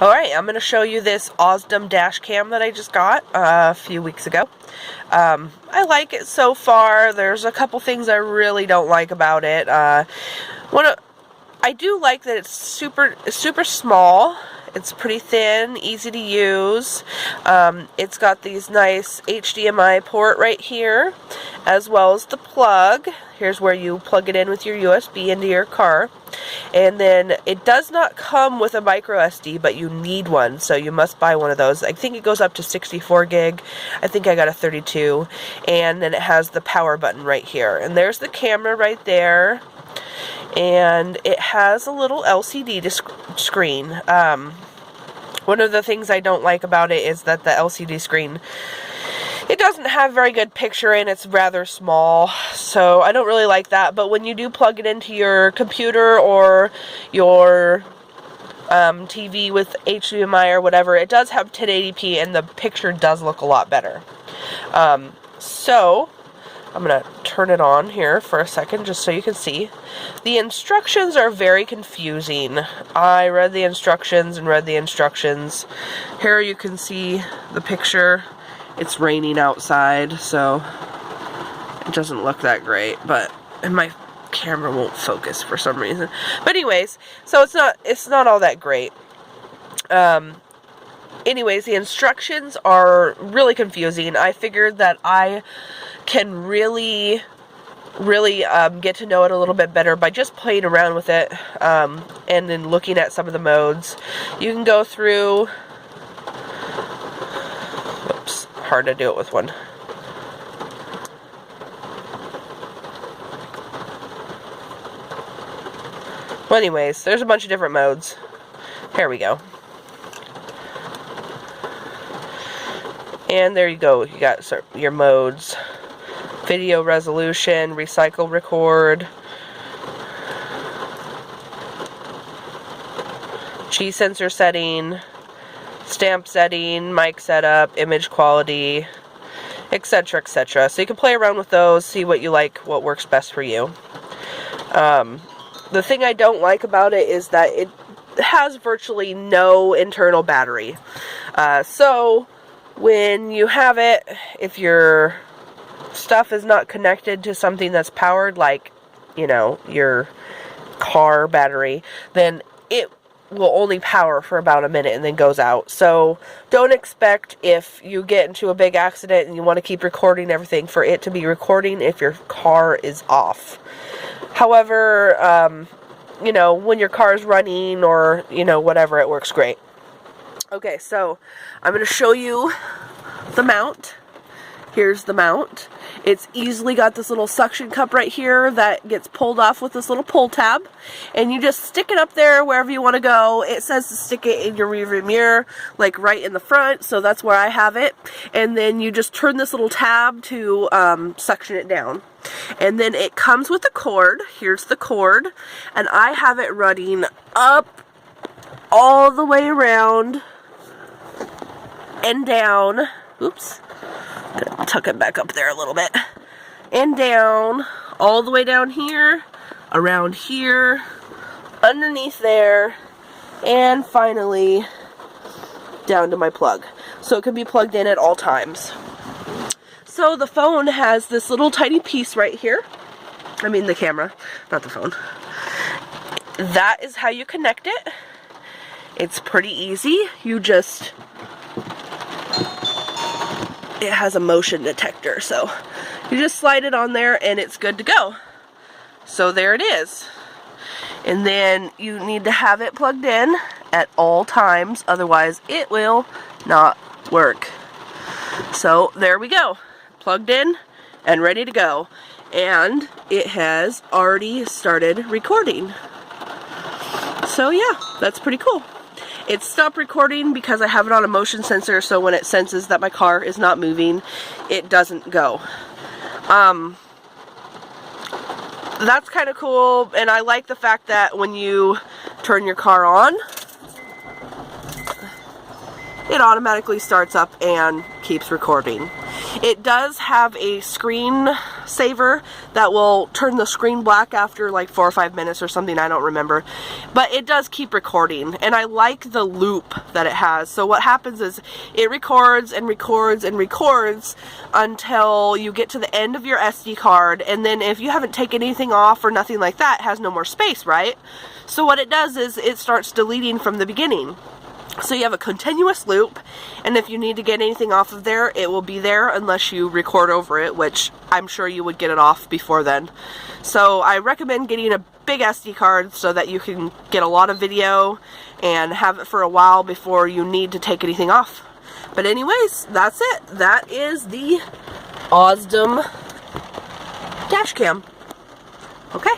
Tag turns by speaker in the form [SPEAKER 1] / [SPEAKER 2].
[SPEAKER 1] Alright, I'm going to show you this Ausdom Dashcam that I just got a few weeks ago. I like it so far. There's a couple things I really don't like about it. I do like that it's super small. It's pretty thin, easy to use. It's got these nice HDMI port right here, as well as the plug. Here's where you plug it in with your USB into your car. And then it does not come with a micro SD, but you need one, so you must buy one of those. I think it goes up to 64 gig. I think I got a 32. And then it has the power button right here. And there's the camera right there. And it has a little LCD screen. One of the things I don't like about it is that the LCD screen, it doesn't have very good picture and it's rather small, so I don't really like that. But when you do plug it into your computer or your TV with HDMI or whatever, it does have 1080p and the picture does look a lot better. So I'm going to turn it on here for a second just so you can see. The instructions are very confusing. I read the instructions and read the instructions. Here you can see the picture. It's raining outside, so it doesn't look that great, and my camera won't focus for some reason. But anyways, so it's not all that great. Anyways, the instructions are really confusing. I figured that I can really get to know it a little bit better by just playing around with it, and then looking at some of the modes. You can go through. Whoops, hard to do it with one. Well, anyways, there's a bunch of different modes. Here we go. And there you go. You got your modes. Video resolution, recycle, record, G sensor setting, stamp setting, mic setup, image quality, etc., etc. So you can play around with those, see what you like, what works best for you. The thing I don't like about it is that it has virtually no internal battery. So when you have it, if your stuff is not connected to something that's powered, like, you know, your car battery, then it will only power for about a minute and then goes out. So don't expect, if you get into a big accident and you want to keep recording everything, for it to be recording if your car is off. However, you know, when your car is running or, you know, whatever, it works great. Okay, so I'm going to show you the mount. Here's the mount. It's easily got this little suction cup right here that gets pulled off with this little pull tab, and you just stick it up there wherever you want to go. It says to stick it in your rearview mirror, like right in the front, so that's where I have it. And then you just turn this little tab to suction it down. And then it comes with a cord. Here's the cord, and I have it running up all the way around and down. Oops. Gonna tuck it back up there a little bit. And down, all the way down here, around here, underneath there, and finally down to my plug. So it can be plugged in at all times. So the phone has this little tiny piece right here. I mean the camera, not the phone. That is how you connect it. It's pretty easy. You just... It has a motion detector, so you just slide it on there and it's good to go. So there it is. And then you need to have it plugged in at all times, otherwise it will not work. So there we go. Plugged in and ready to go. And it has already started recording. So yeah, that's pretty cool. It stopped recording because I have it on a motion sensor, so when it senses that my car is not moving, it doesn't go. That's kind of cool, and I like the fact that when you turn your car on, it automatically starts up and keeps recording. It does have a screen saver that will turn the screen black after like 4 or 5 minutes or something, I don't remember. But it does keep recording, and I like the loop that it has. So what happens is it records and records and records until you get to the end of your SD card, and then if you haven't taken anything off or nothing like that, it has no more space, right? So what it does is it starts deleting from the beginning. So you have a continuous loop, and if you need to get anything off of there, it will be there unless you record over it, which I'm sure you would get it off before then. So I recommend getting a big SD card so that you can get a lot of video and have it for a while before you need to take anything off. But anyways, that's it. That is the Ausdom Dashcam. Okay.